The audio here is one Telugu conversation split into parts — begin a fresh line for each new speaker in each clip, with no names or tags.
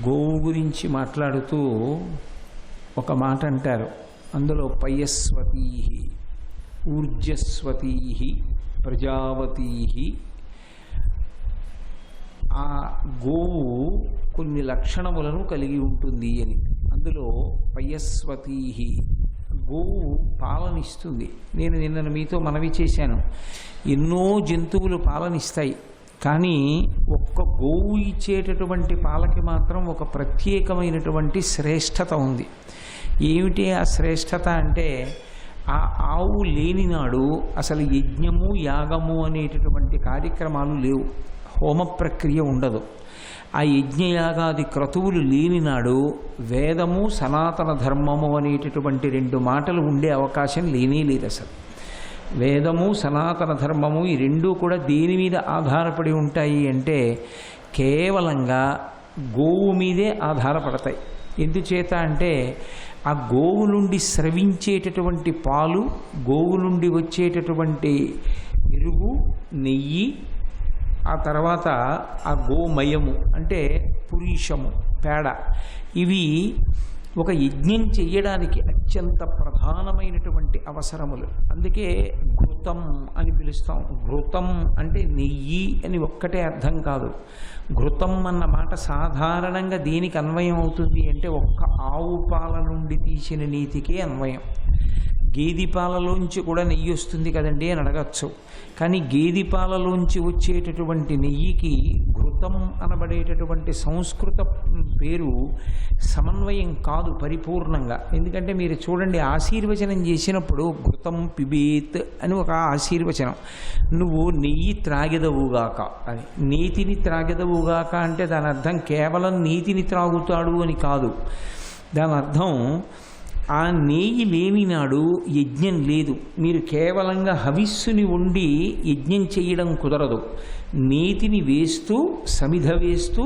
గోవు గురించి మాట్లాడుతూ ఒక మాట అంటారు. అందులో పయస్వతీ ఊర్జస్వతీ ప్రజావతీ, ఆ గోవు కొన్ని లక్షణములను కలిగి ఉంటుంది అని. అందులో పయస్వతీ, గోవు పాలనిస్తుంది. నేను నిన్న మీతో మనవి చేశాను, ఎన్నో జంతువులు పాలనిస్తాయి, కానీ ఒక్క గోవు ఇచ్చేటటువంటి పాలకి మాత్రం ఒక ప్రత్యేకమైనటువంటి శ్రేష్టత ఉంది. ఏమిటి ఆ శ్రేష్టత అంటే, ఆ ఆవు లేనినాడు అసలు యజ్ఞము యాగము అనేటటువంటి కార్యక్రమాలు లేవు, హోమ ప్రక్రియ ఉండదు. ఆ యజ్ఞయాగాది క్రతువులు లేనినాడు వేదము సనాతన ధర్మము అనేటటువంటి రెండు మాటలు ఉండే అవకాశం లేనే లేదు. అసలు వేదము సనాతన ధర్మము ఈ రెండూ కూడా దేని మీద ఆధారపడి ఉంటాయి అంటే కేవలంగా గోవు మీదే ఆధారపడతాయి. ఎందుచేత అంటే ఆ గోవు నుండి స్రవించేటటువంటి పాలు, గోవు నుండి వచ్చేటటువంటి పెరుగు, నెయ్యి, ఆ తర్వాత ఆ గోమయము అంటే పురీషము, పేడ, ఇవి ఒక యజ్ఞం చెయ్యడానికి అత్యంత ప్రధానమైనటువంటి అవసరములు. అందుకే ఘృతం అని పిలుస్తాం. ఘృతం అంటే నెయ్యి అని ఒక్కటే అర్థం కాదు. ఘృతం అన్న మాట సాధారణంగా దేనికి అన్వయం అవుతుంది అంటే ఒక్క ఆవు పాల నుండి తీసిన నీతికే అన్వయం. గేది పాలలోంచి కూడా నెయ్యి వస్తుంది కదండి అని అడగచ్చు, కానీ గేది పాలలోంచి వచ్చేటటువంటి నెయ్యికి ఘృతం అనబడేటటువంటి సంస్కృత పేరు సమన్వయం కాదు పరిపూర్ణంగా. ఎందుకంటే మీరు చూడండి, ఆశీర్వచనం చేసినప్పుడు ఘృతం పిబేత్ అని ఒక ఆశీర్వచనం, నువ్వు నెయ్యి త్రాగెదవుగాక అని. నీతిని త్రాగెదవుగాక అంటే దాని అర్థం కేవలం నీతిని త్రాగుతాడు అని కాదు. దాని అర్థం ఆ నెయ్యి లేనినాడు యజ్ఞం లేదు. మీరు కేవలంగా హవిస్సుని వండి యజ్ఞం చేయడం కుదరదు. నేతిని వేస్తూ, సమిధ వేస్తూ,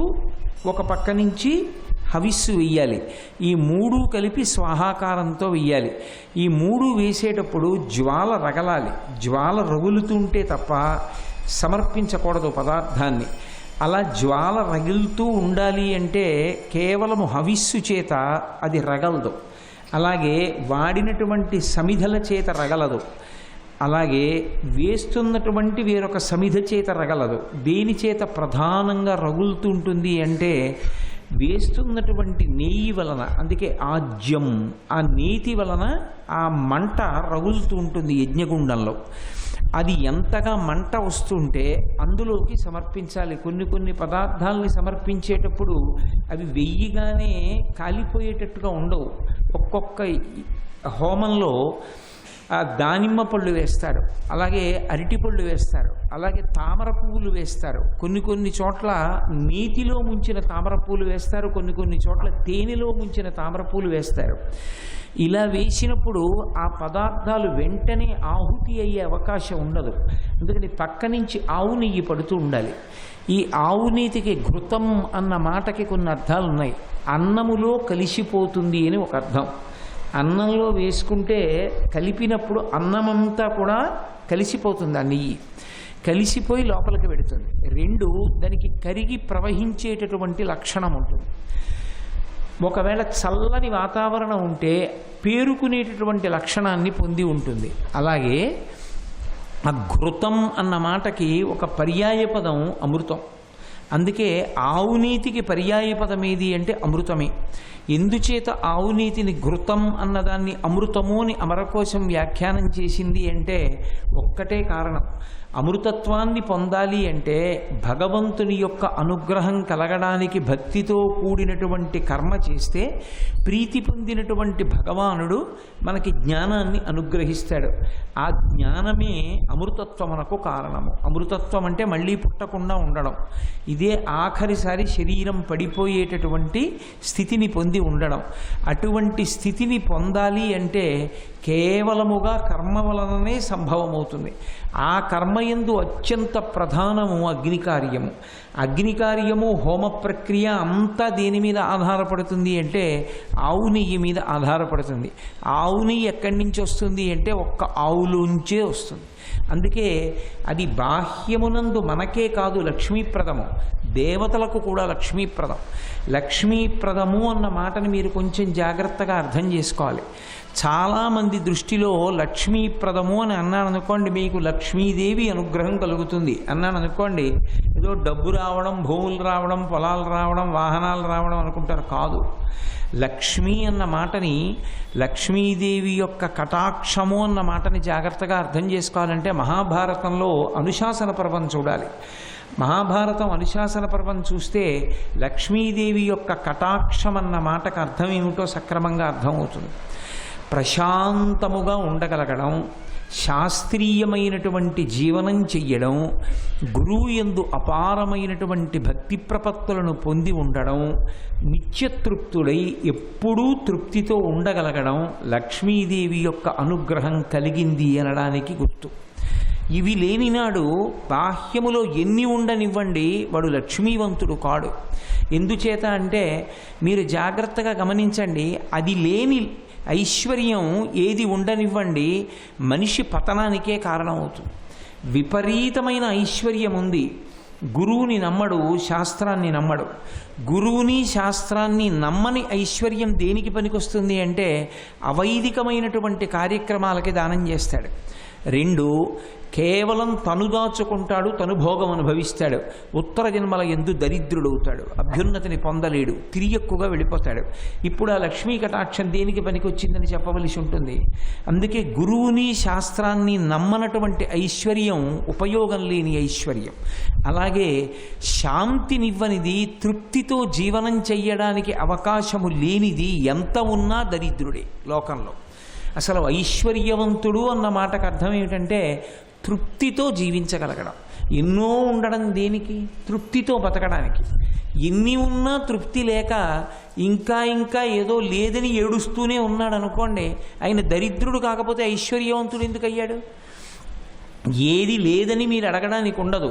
ఒక పక్క నుంచి హవిస్సు వెయ్యాలి. ఈ మూడు కలిపి స్వాహాకారంతో వెయ్యాలి. ఈ మూడు వేసేటప్పుడు జ్వాల రగలాలి. జ్వాల రగులుతుంటే తప్ప సమర్పించకూడదు పదార్థాన్ని. అలా జ్వాల రగులుతూ ఉండాలి అంటే కేవలము హవిస్సు చేత అది రగలదు. అలాగే వాడినటువంటి సమిధల చేత రగలదు. అలాగే వేస్తున్నటువంటి వేరొక సమిధ చేత రగలదు. దేని చేత ప్రధానంగా రగులుతుంటుంది అంటే వేస్తున్నటువంటి నెయ్యి వలన. అందుకే ఆజ్యం, ఆ నేతి వలన ఆ మంట రగులుతూ ఉంటుంది యజ్ఞగుండంలో. అది ఎంతగా మంట వస్తుంటే అందులోకి సమర్పించాలి. కొన్ని పదార్థాలని సమర్పించేటప్పుడు అవి వెయ్యిగానే కాలిపోయేటట్టుగా ఉండవు. ఒక్కొక్క హోమంలో దానిమ్మ పళ్ళు వేస్తారు, అలాగే అరటి పళ్ళు వేస్తారు, అలాగే తామర పువ్వులు వేస్తారు. కొన్ని చోట్ల నీతిలో ముంచిన తామర పువ్వులు వేస్తారు, కొన్ని చోట్ల తేనెలో ముంచిన తామర పువ్వులు వేస్తారు. ఇలా వేసినప్పుడు ఆ పదార్థాలు వెంటనే ఆహుతి అయ్యే అవకాశం ఉండదు. ఎందుకంటే పక్క నుంచి ఆవు నెయ్యి పడుతూ ఉండాలి. ఈ ఆవు నీతికి ఘృతం అన్న మాటకి కొన్ని అర్థాలు ఉన్నాయి. అన్నములో కలిసిపోతుంది అని ఒక అర్థం. అన్నంలో వేసుకుంటే కలిపినప్పుడు అన్నమంతా కూడా కలిసిపోతుంది. ఆ నెయ్యి కలిసిపోయి లోపలికి పెడుతుంది. రెండు, దానికి కరిగి ప్రవహించేటటువంటి లక్షణం ఉంటుంది. ఒకవేళ చల్లని వాతావరణం ఉంటే పేరుకునేటటువంటి లక్షణాన్ని పొంది ఉంటుంది. అలాగే ఆ ఘృతం అన్న మాటకి ఒక పర్యాయపదం అమృతం. అందుకే ఆవునీతికి పర్యాయపదం ఏది అంటే అమృతమే. ఎందుచేత ఆవునీతిని ఘృతం అన్నదాన్ని అమృతము అని అమరకోశం వ్యాఖ్యానం చేసింది అంటే ఒక్కటే కారణం. అమృతత్వాన్ని పొందాలి అంటే భగవంతుని యొక్క అనుగ్రహం కలగడానికి భక్తితో కూడినటువంటి కర్మ చేస్తే ప్రీతి పొందినటువంటి భగవానుడు మనకి జ్ఞానాన్ని అనుగ్రహిస్తాడు. ఆ జ్ఞానమే అమృతత్వమునకు కారణము. అమృతత్వం అంటే మళ్ళీ పుట్టకుండా ఉండడం. ఇదే ఆఖరిసారి శరీరం పడిపోయేటటువంటి స్థితిని పొంది ఉండడం. అటువంటి స్థితిని పొందాలి అంటే కేవలముగా కర్మ వలననే సంభవమవుతుంది. ఆ కర్మయందు అత్యంత ప్రధానము అగ్నికార్యము. అగ్నికార్యము, హోమ ప్రక్రియ అంతా దేని మీద ఆధారపడుతుంది అంటే ఆవు నెయ్యి మీద ఆధారపడుతుంది. ఆవు నెయ్యి ఎక్కడి నుంచి వస్తుంది అంటే ఒక్క ఆవులోంచే వస్తుంది. అందుకే అది బాహ్యమునందు మనకే కాదు లక్ష్మీప్రదము, దేవతలకు కూడా లక్ష్మీప్రదం. లక్ష్మీప్రదము అన్న మాటని మీరు కొంచెం జాగ్రత్తగా అర్థం చేసుకోవాలి. చాలామంది దృష్టిలో లక్ష్మీప్రదము అని అన్నాను అనుకోండి, మీకు లక్ష్మీదేవి అనుగ్రహం కలుగుతుంది అన్నాను అనుకోండి, ఏదో డబ్బు రావడం, భూములు రావడం, పొలాలు రావడం, వాహనాలు రావడం అనుకుంటారు. కాదు, లక్ష్మీ అన్న మాటని, లక్ష్మీదేవి యొక్క కటాక్షము అన్న మాటని జాగ్రత్తగా అర్థం చేసుకోవాలంటే మహాభారతంలో అనుశాసన పర్వం చూడాలి. మహాభారతం అనుశాసన పర్వం చూస్తే లక్ష్మీదేవి యొక్క కటాక్షం అన్న మాటకు అర్థం ఏమిటో సక్రమంగా అర్థమవుతుంది. ప్రశాంతముగా ఉండగలగడం, శాస్త్రీయమైనటువంటి జీవనం చెయ్యడం, గురువు యందు అపారమైనటువంటి భక్తి ప్రపత్తులను పొంది ఉండడం, నిత్యతృప్తుడై ఎప్పుడూ తృప్తితో ఉండగలగడం లక్ష్మీదేవి యొక్క అనుగ్రహం కలిగింది అనడానికి గుర్తు. ఇవి లేనినాడు బాహ్యములో ఎన్ని ఉండనివ్వండి, వాడు లక్ష్మీవంతుడు కాడు. ఎందుచేత అంటే మీరు జాగ్రత్తగా గమనించండి, అది లేని ఐశ్వర్యం ఏది ఉండనివ్వండి మనిషి పతనానికే కారణమవుతుంది. విపరీతమైన ఐశ్వర్యం ఉంది, గురువుని నమ్మడు, శాస్త్రాన్ని నమ్మడు. గురువుని శాస్త్రాన్ని నమ్మని ఐశ్వర్యం దేనికి పనికొస్తుంది అంటే అవైదికమైనటువంటి కార్యక్రమాలకి దానం చేస్తాడు. 2, కేవలం తను దాచుకుంటాడు, తను భోగం అనుభవిస్తాడు, ఉత్తర జన్మల యందు దరిద్రుడవుతాడు, అభ్యున్నతిని పొందలేడు, తిరియక్కుగా వెళ్ళిపోతాడు. ఇప్పుడు ఆ లక్ష్మీ కటాక్షం దేనికి పనికొచ్చిందని చెప్పవలసి ఉంటుంది. అందుకే గురువుని శాస్త్రాన్ని నమ్మనటువంటి ఐశ్వర్యం ఉపయోగం లేని ఐశ్వర్యం. అలాగే శాంతినివ్వనిది, తృప్తితో జీవనం చెయ్యడానికి అవకాశము లేనిది ఎంత ఉన్నా దరిద్రుడే లోకంలో. అసలు ఐశ్వర్యవంతుడు అన్న మాటకు అర్థం ఏమిటంటే తృప్తితో జీవించగలగడం. ఎన్నో ఉండడం దేనికి? తృప్తితో బతకడానికి. ఎన్ని ఉన్నా తృప్తి లేక ఇంకా ఇంకా ఏదో లేదని ఏడుస్తూనే ఉన్నాడు అనుకోండి, ఆయన దరిద్రుడు కాకపోతే ఐశ్వర్యవంతుడు ఎందుకు అయ్యాడు? ఏది లేదని మీరు అడగడానికి ఉండదు.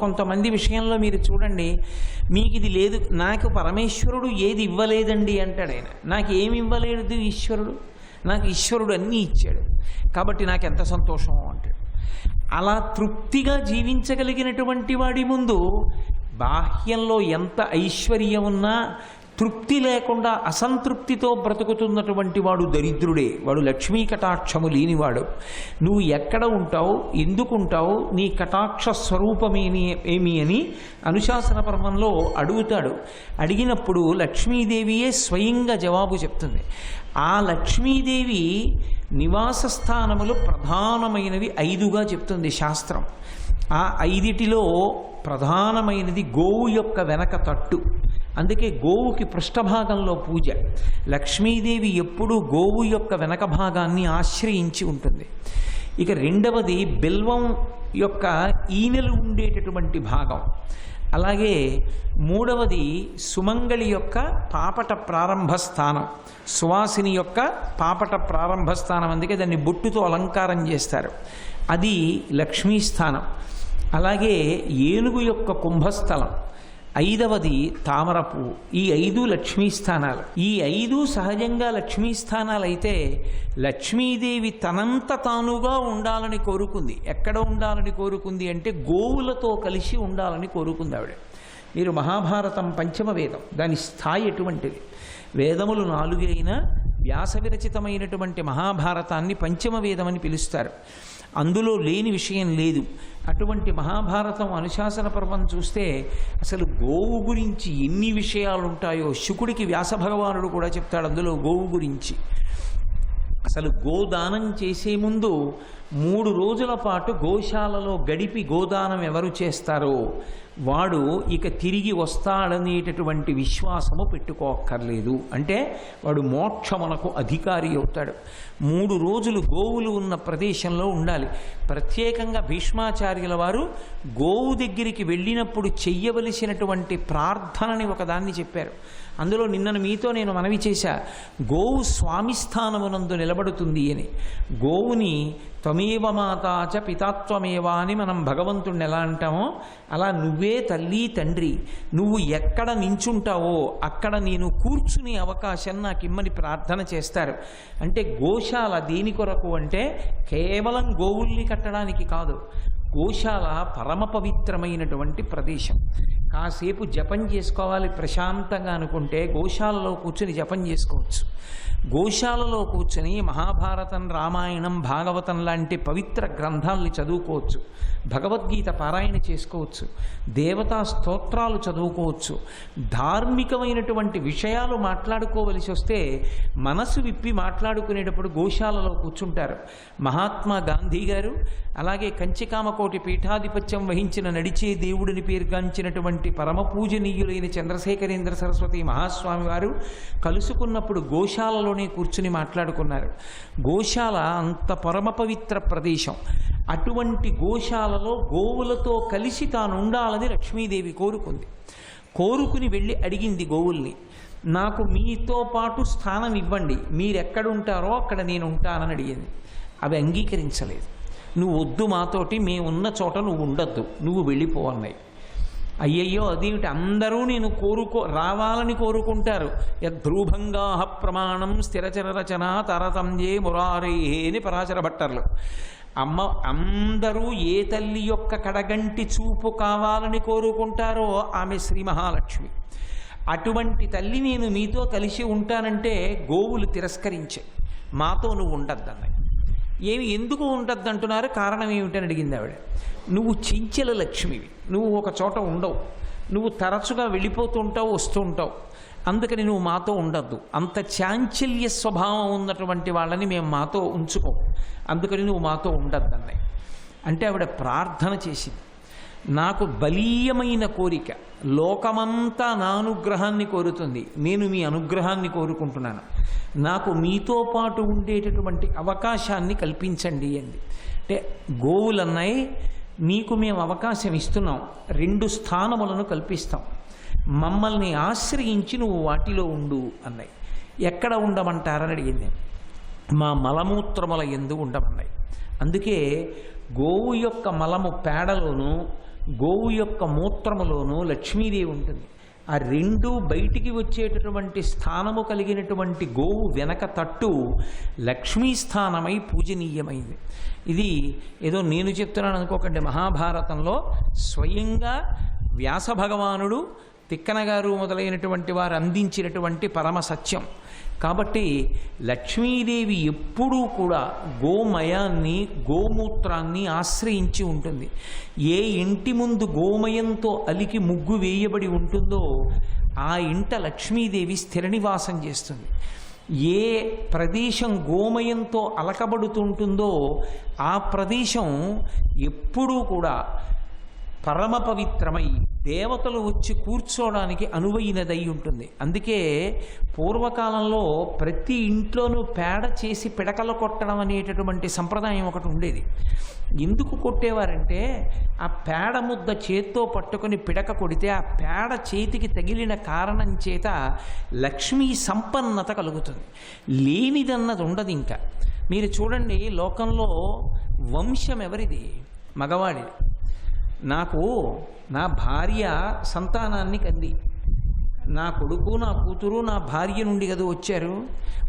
కొంతమంది విషయంలో మీరు చూడండి, మీకు ఇది లేదు, నాకు పరమేశ్వరుడు ఏది ఇవ్వలేదండి అంటాడు ఆయన. నాకు ఏమి ఇవ్వలేదు ఈశ్వరుడు? నాకు ఈశ్వరుడు అన్నీ ఇచ్చాడు కాబట్టి నాకు ఎంత సంతోషం అంటాడు. అలా తృప్తిగా జీవించగలిగినటువంటి వాడి ముందు బాహ్యంలో ఎంత ఐశ్వర్యం ఉన్నా తృప్తి లేకుండా అసంతృప్తితో బ్రతుకుతున్నటువంటి వాడు దరిద్రుడే, వాడు లక్ష్మీ కటాక్షము లేనివాడు. నువ్వు ఎక్కడ ఉంటావు, ఎందుకుంటావు, నీ కటాక్ష స్వరూపమేమి అని అనుశాసన పర్వంలో అడుగుతాడు. అడిగినప్పుడు లక్ష్మీదేవియే స్వయంగా జవాబు చెప్తుంది. ఆ లక్ష్మీదేవి నివాస స్థానములు ప్రధానమైనవి 5గా చెప్తుంది శాస్త్రం. ఆ 5టిలో ప్రధానమైనది గోవు యొక్క వెనక తట్టు. అందుకే గోవుకి పృష్ఠభాగంలో పూజ. లక్ష్మీదేవి ఎప్పుడూ గోవు యొక్క వెనక భాగాన్ని ఆశ్రయించి ఉంటుంది. ఇక 2వది బిల్వం యొక్క ఈనెలు ఉండేటటువంటి భాగం. అలాగే 3వది సుమంగళి యొక్క పాపట ప్రారంభ స్థానం, సువాసిని యొక్క పాపట ప్రారంభ స్థానం. అందుకే దాన్ని బొట్టుతో అలంకారం చేస్తారు, అది లక్ష్మీ స్థానం. అలాగే ఏనుగు యొక్క కుంభస్థలం, 5వది తామర పువ్వు. ఈ 5 లక్ష్మీ స్థానాలు. ఈ 5 సహజంగా లక్ష్మీ స్థానాలు అయితే లక్ష్మీదేవి తనంత తానుగా ఉండాలని కోరుకుంది. ఎక్కడ ఉండాలని కోరుకుంది అంటే గోవులతో కలిసి ఉండాలని కోరుకుంది ఆవిడ. మీరు మహాభారతం పంచమ వేదం, దాని స్థాయి ఎటువంటిది? వేదములు 4 అయినా వ్యాస విరచితమైనటువంటి మహాభారతాన్ని పంచమ వేదం అని పిలుస్తారు. అందులో లేని విషయం లేదు. అటువంటి మహాభారతం అనుశాసన పర్వం చూస్తే అసలు గోవు గురించి ఎన్ని విషయాలు ఉంటాయో శుకుడికి వ్యాస భగవానుడు కూడా చెప్తాడు అందులో గోవు గురించి. అసలు గోదానం చేసే ముందు 3 రోజుల పాటు గోశాలలో గడిపి గోదానం ఎవరు చేస్తారో వాడు ఇక తిరిగి వస్తాడనేటటువంటి విశ్వాసము పెట్టుకోక్కర్లేదు. అంటే వాడు మోక్షమునకు అధికారి అవుతాడు. 3 రోజులు గోవులు ఉన్న ప్రదేశంలో ఉండాలి. ప్రత్యేకంగా భీష్మాచార్యుల వారు గోవు దగ్గరికి వెళ్ళినప్పుడు చెయ్యవలసినటువంటి ప్రార్థనని ఒకదాన్ని చెప్పారు. అందులో నిన్న మీతో నేను మనవి చేశా, గోవు స్వామి స్థానమునందు నిలబడుతుంది అని. గోవుని త్వమేవ మాతాచ పితాత్వమేవా అని మనం భగవంతుడిని ఎలా అంటామో అలా నువ్వే తల్లి తండ్రి, నువ్వు ఎక్కడ నించుంటావో అక్కడ నేను కూర్చునే అవకాశం నాకు ఇమ్మని ప్రార్థన చేస్తారు. అంటే గోశాల దేని కొరకు అంటే కేవలం గోవుల్ని కట్టడానికి కాదు, గోశాల పరమ పవిత్రమైనటువంటి ప్రదేశం. కాసేపు జపం చేసుకోవాలి ప్రశాంతంగా అనుకుంటే గోశాలలో కూర్చుని జపం చేసుకోవచ్చు. గోశాలలో కూర్చుని మహాభారతం, రామాయణం, భాగవతం లాంటి పవిత్ర గ్రంథాలని చదువుకోవచ్చు, భగవద్గీత పారాయణ చేసుకోవచ్చు, దేవతా స్తోత్రాలు చదువుకోవచ్చు. ధార్మికమైనటువంటి విషయాలు మాట్లాడుకోవలసి వస్తే మనసు విప్పి మాట్లాడుకునేటప్పుడు గోశాలలో కూర్చుంటారు. మహాత్మా గాంధీ గారు, అలాగే కంచికామకోటి పీఠాధిపత్యం వహించిన నడిచే దేవుడిని పేరుగాంచినటువంటి పరమ పూజనీయులైన చంద్రశేఖరేంద్ర సరస్వతి మహాస్వామి వారు కలుసుకున్నప్పుడు గోశాలలోనే కూర్చుని మాట్లాడుకున్నారు. గోశాల అంత పరమ పవిత్ర ప్రదేశం. అటువంటి గోశాలలో గోవులతో కలిసి తాను ఉండాలని లక్ష్మీదేవి కోరుకుని వెళ్ళి అడిగింది గోవుల్ని, నాకు మీతో పాటు స్థానం ఇవ్వండి, మీరెక్కడుంటారో అక్కడ నేను ఉంటానని అడిగింది. అవి అంగీకరించలేదు. నువ్వు వద్దు, మాతోటి మేమున్న చోట నువ్వు ఉండద్దు, నువ్వు వెళ్ళిపోవన్నాయి. అయ్యయ్యో అదేమిటి, అందరూ నేను రావాలని కోరుకుంటారు. యద్భ్రూభంగా ప్రమాణం స్థిరచర రచన తరతంజే మురారే అని పరాశర భట్టర్లు. అందరూ ఏ తల్లి యొక్క కడగంటి చూపు కావాలని కోరుకుంటారో ఆమె శ్రీ మహాలక్ష్మి. అటువంటి తల్లి నేను మీతో కలిసి ఉంటానంటే గోవులు తిరస్కరించే, మాతో నువ్వు ఉండద్దన్నాయి. ఎందుకు ఉండద్దంటున్నారు, కారణం ఏమిటని అడిగింది ఆవిడ. నువ్వు చించెల లక్ష్మివి, నువ్వు ఒక చోట ఉండవు, నువ్వు తరచుగా వెళ్ళిపోతుంటావు వస్తుంటావు, అందుకని నువ్వు మాతో ఉండద్దు. అంత చాంచల్య స్వభావం ఉన్నటువంటి వాళ్ళని మేము మాతో ఉంచుకోం, అందుకని నువ్వు మాతో ఉండద్దన్నాయి. అంటే ఆవిడ ప్రార్థన చేసింది, నాకు బలీయమైన కోరిక, లోకమంతా నా అనుగ్రహాన్ని కోరుతుంది, నేను మీ అనుగ్రహాన్ని కోరుకుంటున్నాను, నాకు మీతో పాటు ఉండేటటువంటి అవకాశాన్ని కల్పించండి అంది. అంటే గోవులన్నాయి, నీకు మేము అవకాశం ఇస్తున్నాం, 2 స్థానములను కల్పిస్తాం, మమ్మల్ని ఆశ్రయించి నువ్వు వాటిలో ఉండు అన్నాయి. ఎక్కడ ఉండమంటారని అడిగింది. మా మలమూత్రముల యందు ఉండమన్నాయి. అందుకే గోవు యొక్క మలము పేడలోనూ గోవు యొక్క మూత్రములోనూ లక్ష్మీదేవి ఉంటుంది. ఆ 2 బయటికి వచ్చేటటువంటి స్థానము కలిగినటువంటి గోవు వెనక తట్టు లక్ష్మీ స్థానమై పూజనీయమైంది. ఇది ఏదో నేను చెప్తున్నాను అనుకోకండి, మహాభారతంలో స్వయంగా వ్యాస భగవానుడు, తిక్కన గారు మొదలైనటువంటి వారు అందించినటువంటి పరమ సత్యం. కాబట్టి లక్ష్మీదేవి ఎప్పుడూ కూడా గోమయాన్ని, గోమూత్రాన్ని ఆశ్రయించి ఉంటుంది. ఏ ఇంటి ముందు గోమయంతో అలికి ముగ్గు వేయబడి ఉంటుందో ఆ ఇంట లక్ష్మీదేవి స్థిర నివాసం చేస్తుంది. ఏ ప్రదేశం గోమయంతో అలకబడుతుంటుందో ఆ ప్రదేశం ఎప్పుడూ కూడా పరమ పవిత్రమై దేవతలు వచ్చి కూర్చోవడానికి అనువైనదై ఉంటుంది. అందుకే పూర్వకాలంలో ప్రతి ఇంట్లోనూ పేడ చేసి పిడకలు కొట్టడం అనేటటువంటి సంప్రదాయం ఒకటి ఉండేది. ఎందుకు కొట్టేవారంటే ఆ పేడ ముద్ద చేత్తో పట్టుకొని పిడక కొడితే ఆ పేడ చేతికి తగిలిన కారణం చేత లక్ష్మీ సంపన్నత కలుగుతుంది, లేనిదన్నది ఉండదు. ఇంకా మీరు చూడండి, లోకంలో వంశం ఎవరిది? మగవాడిది. నాకు నా భార్య సంతానాన్ని కంది, నా కొడుకు నా కూతురు నా భార్య నుండి కదా వచ్చారు,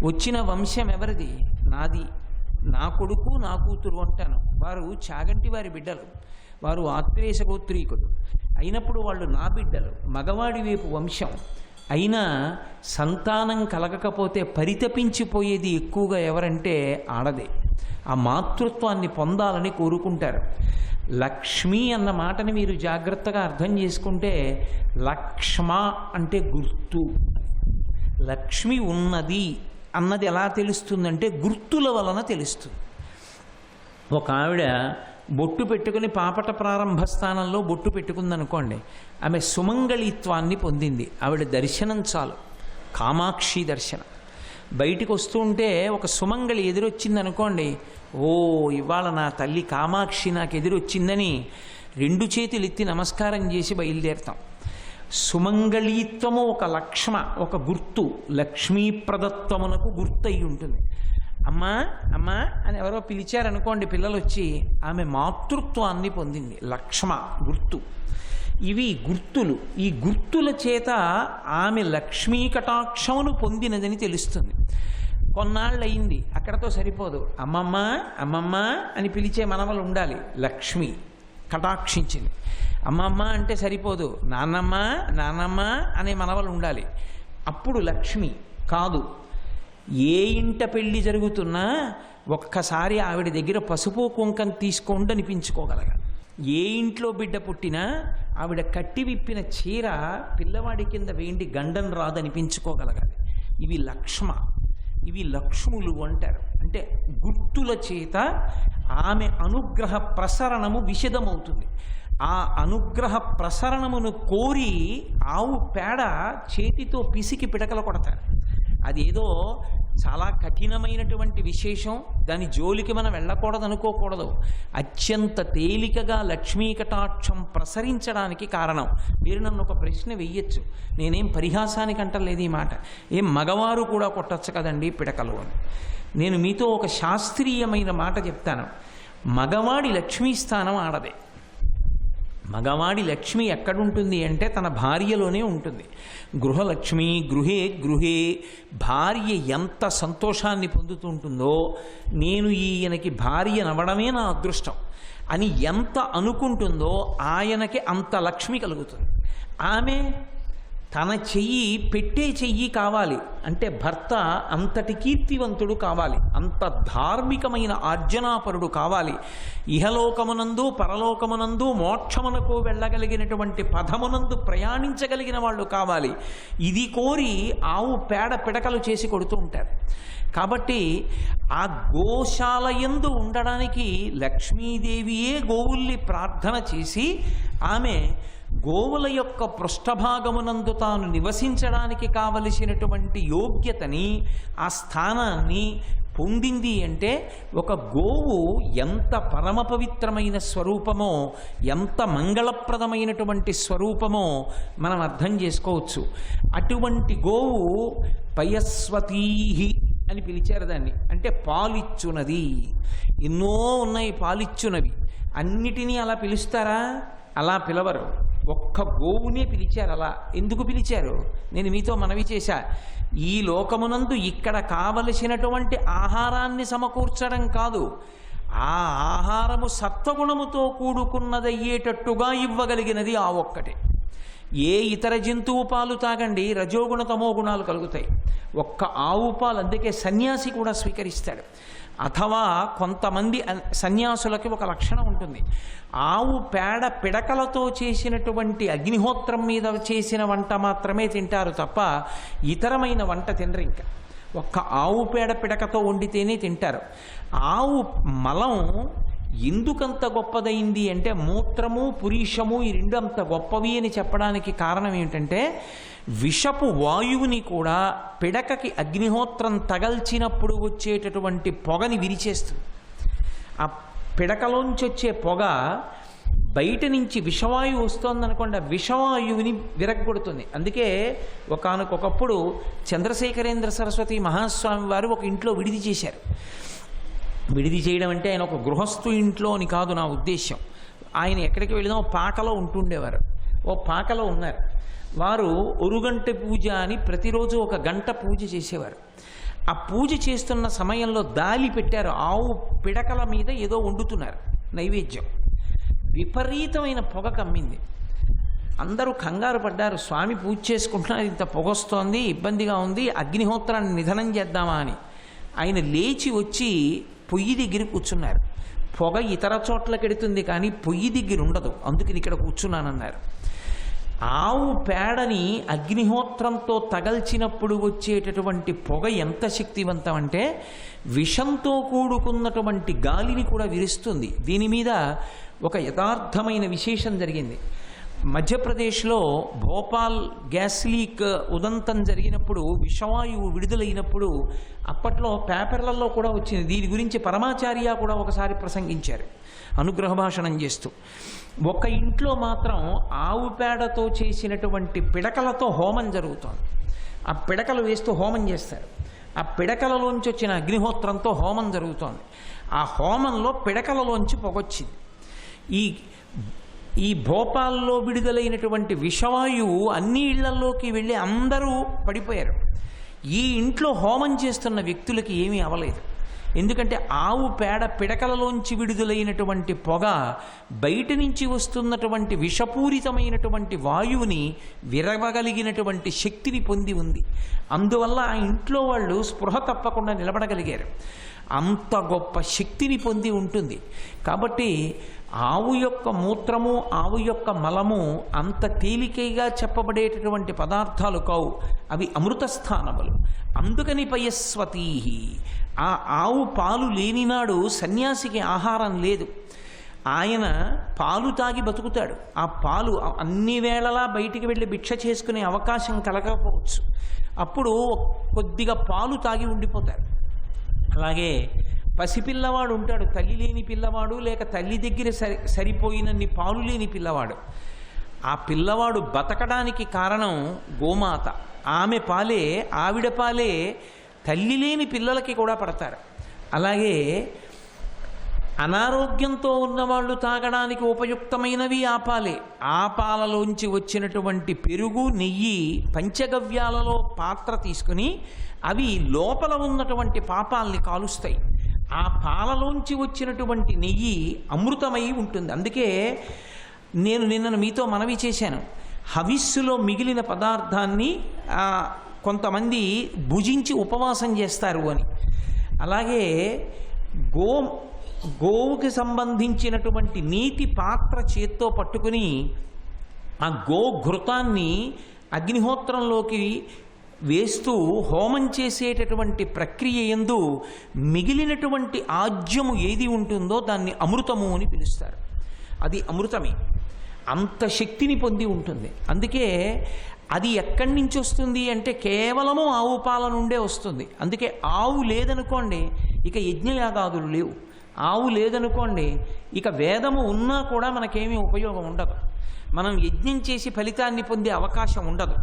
వచ్చిన వంశం ఎవరిది? నాది. నా కొడుకు నా కూతురు అంటాను. వారు చాగంటి వారి బిడ్డలు, వారు ఆత్రేయ గోత్రీకులు అయినప్పుడు వాళ్ళు నా బిడ్డలు, మగవాడి వైపు వంశం. అయినా సంతానం కలగకపోతే పరితపించిపోయేది ఎక్కువగా ఎవరంటే ఆడదే. ఆ మాతృత్వాన్ని పొందాలని కోరుకుంటారు. లక్ష్మి అన్న మాటని మీరు జాగ్రత్తగా అర్థం చేసుకుంటే, లక్ష్మ అంటే గుర్తు. లక్ష్మి ఉన్నది అన్నది ఎలా తెలుస్తుందంటే గుర్తుల వలన తెలుస్తుంది. ఒక ఆవిడ బొట్టు పెట్టుకుని పాపట ప్రారంభ స్థానంలో బొట్టు పెట్టుకుందనుకోండి, ఆమె సుమంగళిత్వాన్ని పొందింది. ఆవిడ దర్శనం చాలు, కామాక్షి దర్శనం. బయటికి వస్తూ ఉంటే ఒక సుమంగళి ఎదురొచ్చిందనుకోండి, ఓ ఇవాళ నా తల్లి కామాక్షి నాకు ఎదురొచ్చిందని 2 చేతులు ఎత్తి నమస్కారం చేసి బయలుదేరుతాం. సుమంగళీత్వము ఒక లక్ష్మ, ఒక గుర్తు, లక్ష్మీ ప్రదత్వమునకు గుర్తయి ఉంటుంది. అమ్మా అమ్మా అని ఎవరో పిలిచారనుకోండి పిల్లలు వచ్చి, ఆమె మాతృత్వాన్ని పొందింది. లక్ష్మ గుర్తు. ఇవి గుర్తులు. ఈ గుర్తుల చేత ఆమె లక్ష్మీ కటాక్షమును పొందినదని తెలుస్తుంది. కొన్నాళ్ళయింది, అక్కడతో సరిపోదు. అమ్మమ్మ అమ్మమ్మ అని పిలిచే మనవలు ఉండాలి. లక్ష్మి కటాక్షించింది. అమ్మమ్మ అంటే సరిపోదు, నాన్నమ్మ నాన్నమ్మ అనే మనవలు ఉండాలి. అప్పుడు లక్ష్మి కాదు. ఏ ఇంట పెళ్లి జరుగుతున్నా ఒక్కసారి ఆవిడ దగ్గర పసుపు కుంకం తీసుకోండి అనిపించుకోగలగాలి. ఏ ఇంట్లో బిడ్డ పుట్టినా ఆవిడ కట్టి విప్పిన చీర పిల్లవాడి కింద వేయండి గండం రాదనిపించుకోగలగాలి. ఇవి లక్ష్మ, ఇవి లక్ష్ములు అంటారు. అంటే గుర్తుల చేత ఆమె అనుగ్రహ ప్రసరణము విశదమవుతుంది. ఆ అనుగ్రహ ప్రసరణమును కోరి ఆవు పేడ చేతితో పిసికి పిడకలు కొడతారు. అదేదో చాలా కఠినమైనటువంటి విశేషం, దాని జోలికి మనం వెళ్ళకూడదు అనుకోకూడదు. అత్యంత తేలికగా లక్ష్మీ కటాక్షం ప్రసరించడానికి కారణం. మీరు నన్ను ఒక ప్రశ్న వెయ్యొచ్చు, నేనేం పరిహాసానికి అంటలేదు ఈ మాట. ఏం మగవారు కూడా కొట్టచ్చు కదండి పిడకలు అని. నేను మీతో ఒక శాస్త్రీయమైన మాట చెప్తాను. మగవాడి లక్ష్మీ స్థానం ఆడదే. మగవాడి లక్ష్మి ఎక్కడుంటుంది అంటే తన భార్యలోనే ఉంటుంది. గృహలక్ష్మి గృహే గృహే. భార్య ఎంత సంతోషాన్ని పొందుతుంటుందో, నేను ఈయనకి భార్య నవ్వడమే నా అదృష్టం అని ఎంత అనుకుంటుందో ఆయనకి అంత లక్ష్మి కలుగుతుంది. ఆమె తన చెయ్యి పెట్టే చెయ్యి కావాలి అంటే భర్త అంతటి కీర్తివంతుడు కావాలి, అంత ధార్మికమైన ఆర్జనాపరుడు కావాలి, ఇహలోకమునందు పరలోకమునందు మోక్షమునకు వెళ్ళగలిగినటువంటి పదమునందు ప్రయాణించగలిగిన వాళ్ళు కావాలి. ఇది కోరి ఆవు పేడ పిడకలు చేసి కొడుతూ ఉంటారు. కాబట్టి ఆ గోశాలయందు ఉండడానికి లక్ష్మీదేవియే గోవుల్ని ప్రార్థన చేసి ఆమె గోవుల యొక్క పృష్ఠభాగమునందు తాను నివసించడానికి కావలసినటువంటి యోగ్యతని, ఆ స్థానాన్ని పొందింది. అంటే ఒక గోవు ఎంత పరమ పవిత్రమైన స్వరూపమో, ఎంత మంగళప్రదమైనటువంటి స్వరూపమో మనం అర్థం చేసుకోవచ్చు. అటువంటి గోవు పయస్వతీహి అని పిలిచారు దాన్ని. అంటే పాలిచ్చునది. ఎన్నో ఉన్నాయి పాలిచ్చునవి. అన్నిటినీ అలా పిలుస్తారా? అలా పిలవరు. ఒక్క గోవునే పిలిచారు. అలా ఎందుకు పిలిచారు నేను మీతో మనవి చేశా. ఈ లోకమునందు ఇక్కడ కావలసినటువంటి ఆహారాన్ని సమకూర్చడం కాదు, ఆ ఆహారము సత్వగుణముతో కూడుకున్నదయ్యేటట్టుగా ఇవ్వగలిగినది ఆ ఒక్కటే. ఏ ఇతర జంతువు పాలు తాగండి, రజోగుణ తమో గుణాలు కలుగుతాయి. ఒక్క ఆవు పాలు. అందుకే సన్యాసి కూడా స్వీకరిస్తాడు. అథవా కొంతమంది సన్యాసులకి ఒక లక్షణం ఉంటుంది. ఆవు పేడ పిడకలతో చేసినటువంటి అగ్నిహోత్రం మీద చేసిన వంట మాత్రమే తింటారు తప్ప ఇతరమైన వంట తినరు. ఇంకా ఒక్క ఆవు పేడ పిడకతో వండితేనే తింటారు. ఆవు మలం ఎందుకంత గొప్పదైంది అంటే మూత్రము పురీషము ఈ రెండు అంత గొప్పవి అని చెప్పడానికి కారణం ఏమిటంటే విషపు వాయువుని కూడా పిడకకి అగ్నిహోత్రం తగల్చినప్పుడు వచ్చేటటువంటి పొగని విరిచేస్తుంది. ఆ పిడకలోంచి వచ్చే పొగ బయట నుంచి విషవాయువు వస్తోందనుకోండి, విషవాయువుని విరగ్గొడుతుంది. అందుకే ఒకానొకప్పుడు చంద్రశేఖరేంద్ర సరస్వతి మహాస్వామి వారు ఒక ఇంట్లో విడిది చేశారు. విడిది చేయడం అంటే ఆయన ఒక గృహస్థు ఇంట్లో అని కాదు నా ఉద్దేశ్యం. ఆయన ఎక్కడికి వెళ్ళినా పాకలో ఉంటుండేవారు. ఓ పాకలో ఉన్నారు. వారు ఒరుగంట పూజ అని ప్రతిరోజు ఒక గంట పూజ చేసేవారు. ఆ పూజ చేస్తున్న సమయంలో దాలి పెట్టారు. ఆవు పిడకల మీద ఏదో వండుతున్నారు నైవేద్యం. విపరీతమైన పొగ కమ్మింది. అందరూ కంగారు పడ్డారు. స్వామి పూజ చేసుకుంటున్నారు, ఇంత పొగొస్తోంది, ఇబ్బందిగా ఉంది, అగ్నిహోత్రాన్ని నిధనం చేద్దామా అని. ఆయన లేచి వచ్చి పొయ్యి దగ్గర కూర్చున్నారు. పొగ ఇతర చోట్లకెడుతుంది కానీ పొయ్యి దగ్గర ఉండదు, అందుకని ఇక్కడ కూర్చున్నానన్నారు. ఆవు పేడని అగ్నిహోత్రంతో తగల్చినప్పుడు వచ్చేటటువంటి పొగ ఎంత శక్తివంతం అంటే విషంతో కూడుకున్నటువంటి గాలిని కూడా విరుస్తుంది. దీని మీద ఒక యథార్థమైన విశేషం జరిగింది. మధ్యప్రదేశ్లో భోపాల్ గ్యాస్ లీక్ ఉదంతం జరిగినప్పుడు, విషవాయువు విడుదలైనప్పుడు అప్పట్లో పేపర్లలో కూడా వచ్చింది. దీని గురించి పరమాచార్య కూడా ఒకసారి ప్రసంగించారు అనుగ్రహ భాషణం చేస్తూ. ఒక ఇంట్లో మాత్రం ఆవు పేడతో చేసినటువంటి పిడకలతో హోమం జరుగుతోంది. ఆ పిడకలు వేస్తూ హోమం చేస్తారు. ఆ ఆ పిడకలలోంచి వచ్చిన అగ్నిహోత్రంతో హోమం జరుగుతోంది. ఆ హోమంలో పిడకలలోంచి పొగొచ్చింది. ఈ భోపాల్లో విడుదలైనటువంటి విషవాయువు అన్ని ఇళ్లలోకి వెళ్ళి అందరూ పడిపోయారు. ఈ ఇంట్లో హోమం చేస్తున్న వ్యక్తులకి ఏమీ అవలేదు. ఎందుకంటే ఆవు పేడ పిడకలలోంచి విడుదలైనటువంటి పొగ బయట నుంచి వస్తున్నటువంటి విషపూరితమైనటువంటి వాయువుని విరవగలిగినటువంటి శక్తిని పొంది ఉంది. అందువల్ల ఆ ఇంట్లో వాళ్ళు స్పృహ తప్పకుండా నిలబడగలిగారు. అంత గొప్ప శక్తిని పొంది ఉంటుంది. కాబట్టి ఆవు యొక్క మూత్రము, ఆవు యొక్క మలము అంత తేలికైగా చెప్పబడేటటువంటి పదార్థాలు కావు. అవి అమృతస్థానములు. అందుకని పయస్వతీ. ఆ ఆవు పాలు లేనినాడు సన్యాసికి ఆహారం లేదు. ఆయన పాలు తాగి బతుకుతాడు. ఆ పాలు అన్ని వేళలా బయటికి వెళ్ళి భిక్ష చేసుకునే అవకాశం కలగకపోవచ్చు. అప్పుడు కొద్దిగా పాలు తాగి ఉండిపోతారు. అలాగే పసిపిల్లవాడు ఉంటాడు, తల్లి లేని పిల్లవాడు, లేక తల్లి దగ్గర సరిపోయినన్ని పాలు లేని పిల్లవాడు. ఆ పిల్లవాడు బతకడానికి కారణం గోమాత. ఆమె పాలే, ఆవిడ పాలే తల్లి లేని పిల్లలకి కూడా పడతారు. అలాగే అనారోగ్యంతో ఉన్నవాళ్ళు తాగడానికి ఉపయుక్తమైనవి ఆ పాలే. ఆ పాలలోంచి వచ్చినటువంటి పెరుగు, నెయ్యి పంచగవ్యాలలో పాత్ర తీసుకుని అవి లోపల ఉన్నటువంటి పాపాలని కాలుస్తాయి. ఆ పాలలోంచి వచ్చినటువంటి నెయ్యి అమృతమై ఉంటుంది. అందుకే నేను నిన్న మీతో మనవి చేశాను, హవిస్సులో మిగిలిన పదార్థాన్ని కొంతమంది భుజించి ఉపవాసం చేస్తారు అని. అలాగే గోవుకి సంబంధించినటువంటి నీటి పాత్ర చేత్తో పట్టుకుని ఆ గోఘృతాన్ని అగ్నిహోత్రంలోకి వేస్తూ హోమం చేసేటటువంటి ప్రక్రియ యందు మిగిలినటువంటి ఆజ్యము ఏది ఉంటుందో దాన్ని అమృతము అని పిలుస్తారు. అది అమృతమే. అంత శక్తిని పొంది ఉంటుంది. అందుకే అది ఎక్కడి నుంచి వస్తుంది అంటే కేవలము ఆవు పాల నుండే వస్తుంది. అందుకే ఆవు లేదనుకోండి ఇక యజ్ఞయాగాదులు లేవు. ఆవు లేదనుకోండి ఇక వేదము ఉన్నా కూడా మనకేమీ ఉపయోగం ఉండదు. మనం యజ్ఞం చేసి ఫలితాన్ని పొందే అవకాశం ఉండదు.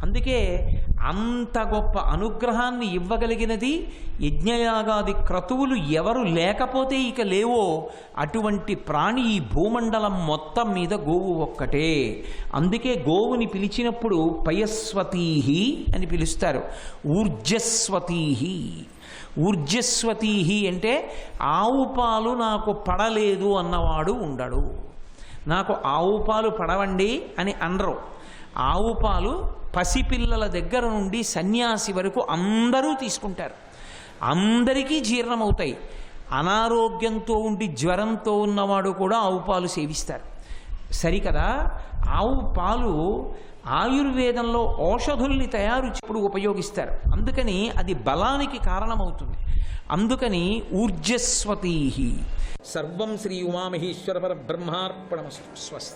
అందుకే అంత గొప్ప అనుగ్రహాన్ని ఇవ్వగలిగినది యజ్ఞయాగాది క్రతువులు ఎవరు లేకపోతే ఇక లేవో అటువంటి ప్రాణి ఈ భూమండలం మొత్తం మీద గోవు ఒక్కటే. అందుకే గోవుని పిలిచినప్పుడు పయస్వతీహి అని పిలుస్తారు. ఊర్జస్వతీహి. ఊర్జస్వతీహి అంటే ఆవు పాలు నాకు పడలేదు అన్నవాడు ఉండడు. నాకు ఆవు పాలు పడవండి అని అనరు. ఆవు పాలు పసిపిల్లల దగ్గర నుండి సన్యాసి వరకు అందరూ తీసుకుంటారు. అందరికీ జీర్ణమవుతాయి. అనారోగ్యంతో ఉండి జ్వరంతో ఉన్నవాడు కూడా ఆవు పాలు సేవిస్తారు. సరికదా? ఆవు పాలు ఆయుర్వేదంలో ఔషధుల్ని తయారు చేప్పుడు ఉపయోగిస్తారు. అందుకని అది బలానికి కారణమవుతుంది. అందుకని ఊర్జస్వతీ. సర్వం శ్రీ ఉమామహేశ్వర పరబ్రహ్మార్పణమస్తు. స్వస్తి.